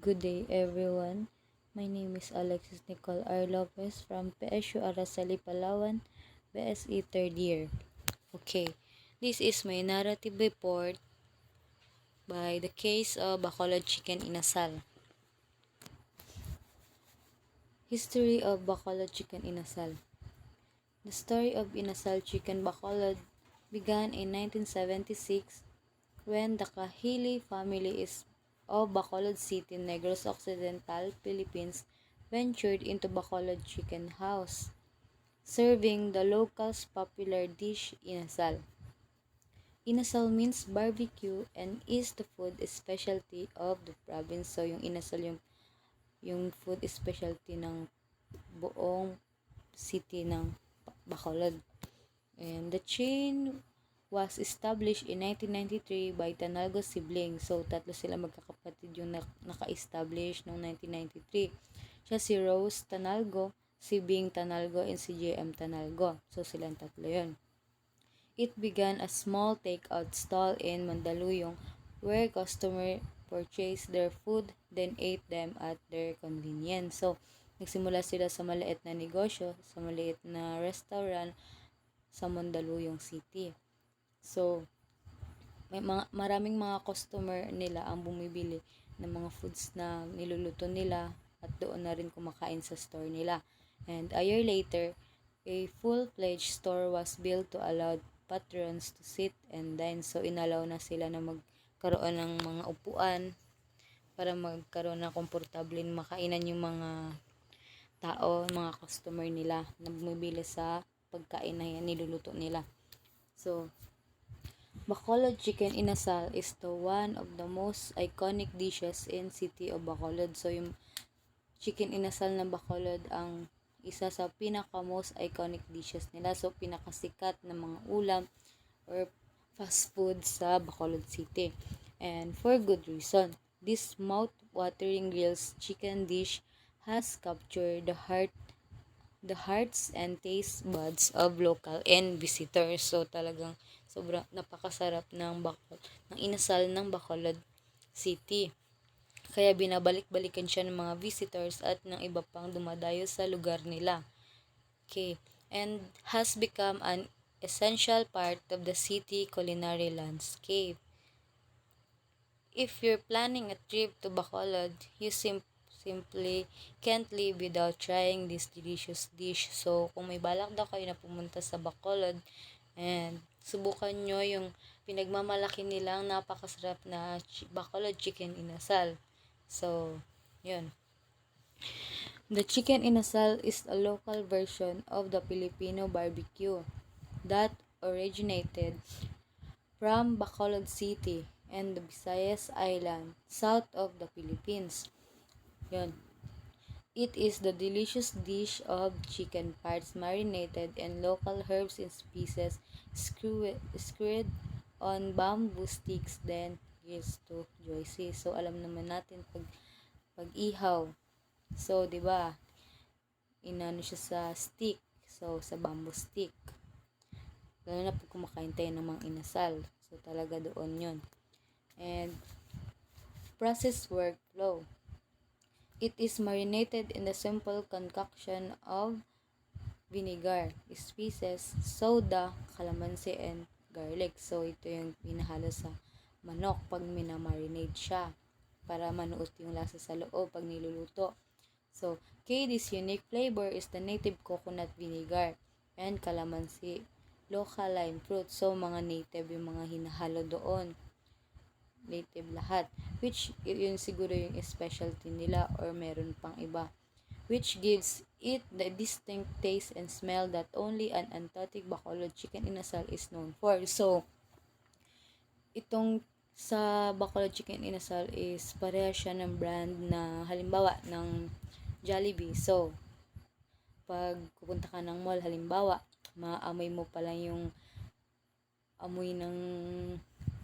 Good day, everyone. My name is Alexis Nicole R. Lopez from PSU Araceli, Palawan, BSE third year. Okay, this is my narrative report by the case of Bacolod Chicken Inasal. History of Bacolod Chicken Inasal. The story of Inasal Chicken Bacolod began in 1976 when the Kahili family of Bacolod City, Negros Occidental, Philippines ventured into Bacolod Chicken House, serving the locals' popular dish inasal. Inasal means barbecue and is the food specialty of the province. So yung inasal yung food specialty ng buong city ng Bacolod. And the chain was established in 1993 by Tanalgo siblings. So, tatlo sila magkakapatid yung naka-establish noong 1993. Siya si Rose Tanalgo, si Bing Tanalgo, and si JM Tanalgo. So, silang tatlo yun. It began a small take-out stall in Mandaluyong where customers purchased their food, then ate them at their convenience. So, nagsimula sila sa maliit na negosyo, sa maliit na restaurant sa Mandaluyong City. So, maraming mga customer nila ang bumibili ng mga foods na niluluto nila at doon na rin kumakain sa store nila. And a year later, a full-fledged store was built to allow patrons to sit and dine. So, inalaw na sila na magkaroon ng mga upuan para magkaroon ng komportable na makainan yung mga tao, mga customer nila na bumibili sa pagkain na yan niluluto nila. So, Bacolod Chicken Inasal is the one of the most iconic dishes in city of Bacolod. So, yung chicken inasal ng Bacolod ang isa sa pinaka-most iconic dishes nila. So, pinakasikat na mga ulam or fast food sa Bacolod City. And for good reason. This mouth-watering grilled chicken dish has captured the hearts and taste buds of local and visitors. So, talagang sobrang napakasarap ng inasal ng Bacolod City. Kaya binabalik-balikan siya ng mga visitors at ng iba pang dumadayo sa lugar nila. Okay. And has become an essential part of the city culinary landscape. If you're planning a trip to Bacolod, you simply can't live without trying this delicious dish. So, kung may balak daw kayo na pumunta sa Bacolod, and subukan nyo yung pinagmamalaki nilang napakasarap na Bacolod Chicken Inasal. So, yun. The chicken inasal is a local version of the Filipino barbecue that originated from Bacolod City and the Visayas Island, south of the Philippines. Yun. It is the delicious dish of chicken parts marinated in local herbs and spices, skewered on bamboo sticks, then grilled to juicy. So, alam naman natin pag ihaw. So, di ba? Inano siya sa stick. So, sa bamboo stick. Lalo na pag kumakain tayo ng mga inasal. So, talaga doon yun. And, process workflow. It is marinated in the simple concoction of vinegar, spices, soda, calamansi, and garlic. So, ito yung pinahalo sa manok pag minamarinate siya para manuot yung lasa sa loob pag niluluto. So, this unique flavor is the native coconut vinegar and calamansi, local lime fruit. So, mga native yung mga hinahalo doon. Native lahat. Which, yun siguro yung specialty nila or meron pang iba. Which gives it the distinct taste and smell that only an authentic Bacolod Chicken Inasal is known for. So, itong sa Bacolod Chicken Inasal is pareha siya ng brand na halimbawa ng Jollibee. So, pag pupunta ka ng mall, halimbawa, maamoy mo pa lang yung amoy ng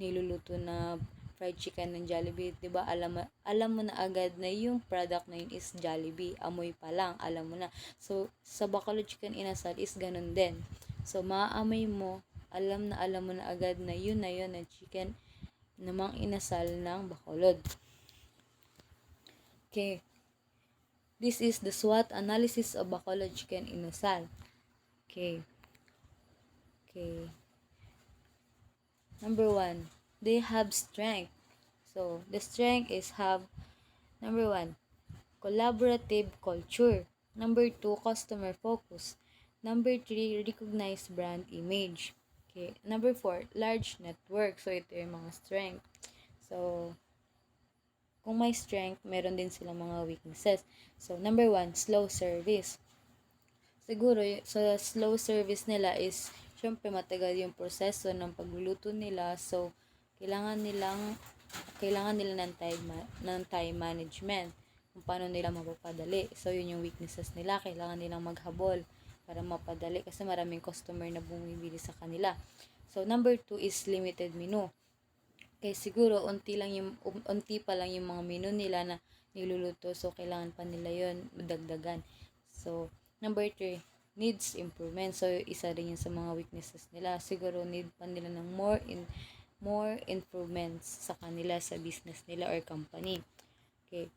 niluluto na fried chicken ng Jollibee, 'di ba? Alam mo na agad na yung product na yun is Jollibee. Amoy pa lang, alam mo na. So, sa Bacolod Chicken Inasal is ganun din. So, maaamoy mo, alam mo na agad na yun ang chicken namang inasal ng Bacolod. Okay, this is the SWOT analysis of Bacolod Chicken Inasal. Okay, okay. Number one, they have strength. So, the strength is have, number one, collaborative culture. Number two, customer focus. Number three, recognized brand image. Okay. Number four, large network. So, ito yung mga strength. So, kung may strength, meron din silang mga weaknesses. So, number one, slow service. Siguro, sa slow service nila is, syempre matagal yung proseso ng pagluluto nila. So, kailangan nila ng time management. Kung paano nila mapapadali. So, yun yung weaknesses nila. Kailangan nilang maghabol para mapadali kasi maraming customer na bumibili sa kanila. So, number two is limited menu. Kaya siguro unti pa lang yung mga menu nila na niluluto, so kailangan pa nila yon madagdagan. So number 3, needs improvement. So isa rin yun sa mga weaknesses nila. Siguro need pa nila ng more improvements sa kanila sa business nila or company. Okay.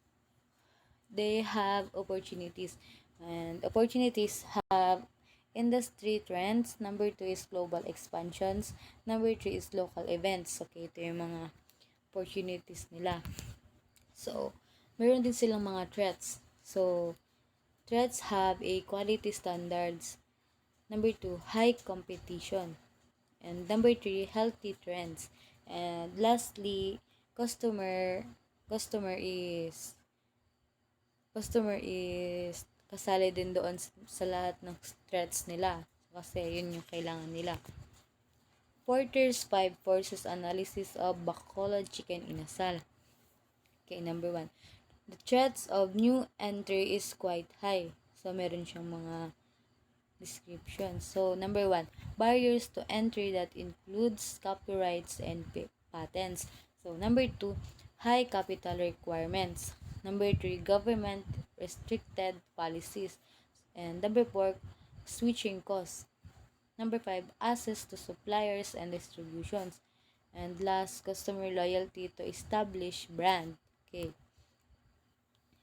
They have opportunities, and opportunities have industry trends. Number 2 is global expansions. Number 3 is local events. Okay, ito yung mga opportunities nila. So, meron din silang mga threats. So, threats have a quality standards. Number 2, high competition. And number 3, healthy trends. And lastly, customer is kasali din doon sa lahat ng threats nila kasi yun yung kailangan nila. Porter's 5 forces analysis of Bacolod Chicken Inasal. Okay, number 1. The threats of new entry is quite high. So, meron siyang mga description. So, number 1. Barriers to entry that includes copyrights and patents. So, number 2. High capital requirements. Number 3. Government restricted policies. And number 4. Switching costs. Number 5. Access to suppliers and distributions. And last, customer loyalty to established brand. Okay.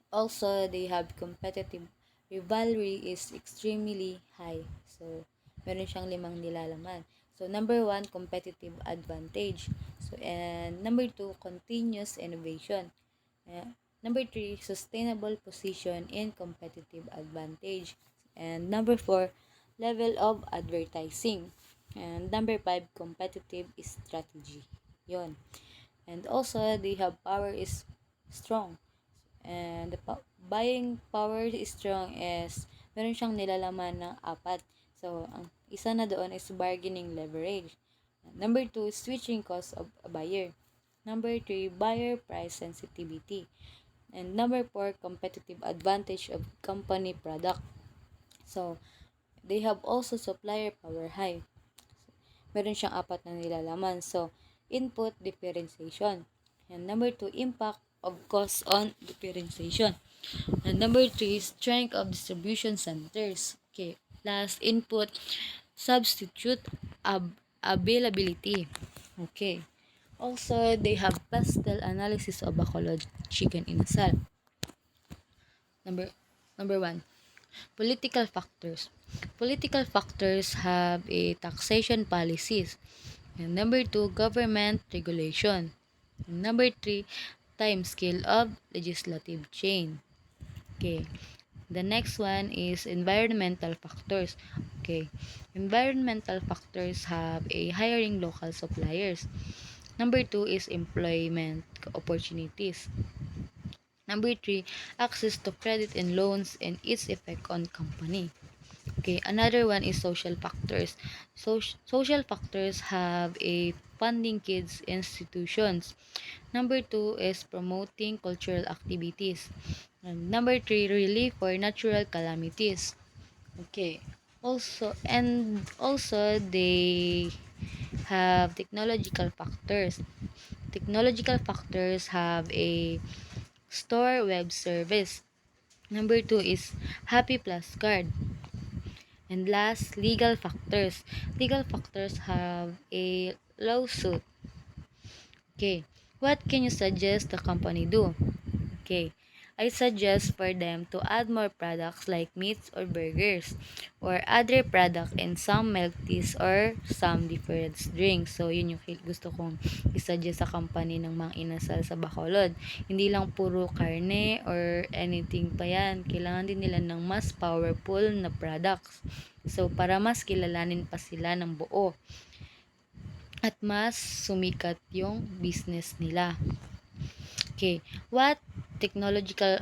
Also, they have competitive rivalry is extremely high. So, meron siyang 5 nilalaman. So, number 1, competitive advantage. So, and number 2, continuous innovation. Number 3, sustainable position in competitive advantage. And number 4, level of advertising. And number 5, competitive strategy. Yon. And also, they have power is strong. And the buying power is strong is meron siyang nilalaman ng 4. So, ang isa na doon is bargaining leverage. Number 2, switching cost of a buyer. Number 3, buyer price sensitivity. And number 4, competitive advantage of company product. So, they have also supplier power high. Meron siyang 4 na nilalaman. So, input differentiation. And number 2, impact of cost on differentiation. And number 3, strength of distribution centers. Okay. Last, input substitute availability. Okay. Also, they have pastel analysis of Bacolod Chicken Inasal. Number 1, political factors. Political factors have a taxation policies. And number 2, government regulation. And number 3, time scale of legislative chain. Okay. The next one is environmental factors. Okay. Environmental factors have a hiring local suppliers. Number 2 is employment opportunities. Number 3, access to credit and loans and its effect on company. Okay, another one is social factors. Social factors have a funding kids institutions. Number 2 is promoting cultural activities. And number 3, relief for natural calamities. Okay. Also they have technological factors. Technological factors have a store web service. Number 2 is Happy Plus card. And last, legal factors. Legal factors have a lawsuit. Okay. What can you suggest the company do? Okay. I suggest for them to add more products like meats or burgers or other product and some milk teas or some different drinks. So, yun yung gusto kong isuggest sa company ng Mang Inasal sa Bacolod. Hindi lang puro karne or anything pa yan. Kailangan din nila ng mas powerful na products. So, para mas kilalanin pa sila ng buo at mas sumikat yung business nila. Okay, what technological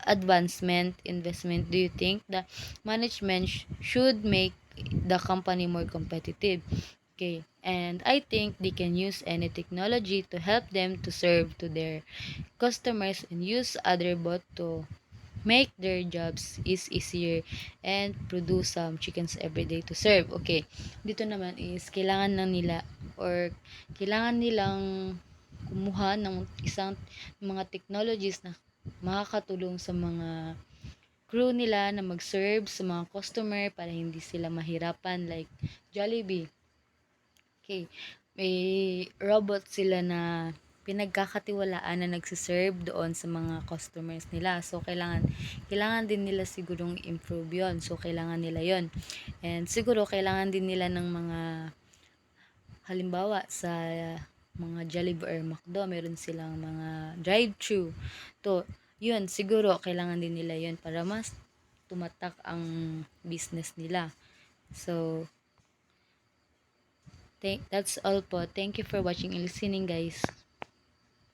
advancement investment do you think the management should make the company more competitive? Okay, and I think they can use any technology to help them to serve to their customers and use other bot to make their jobs is easier and produce some chickens every day to serve. Okay, dito naman is kailangan na nila or kailangan nilang kumuha ng isang mga technologies na makakatulong sa mga crew nila na mag-serve sa mga customer para hindi sila mahirapan like Jollibee. Okay, may robot sila na pinagkakatiwalaan na nagsiserve doon sa mga customers nila. So, kailangan din nila sigurong improve yon. So, kailangan nila yon. And siguro, kailangan din nila ng mga halimbawa sa mga Jollibee or McDo, meron silang mga drive-thru. To, yun, siguro, kailangan din nila yun para mas tumatak ang business nila. So, that's all po. Thank you for watching and listening, guys.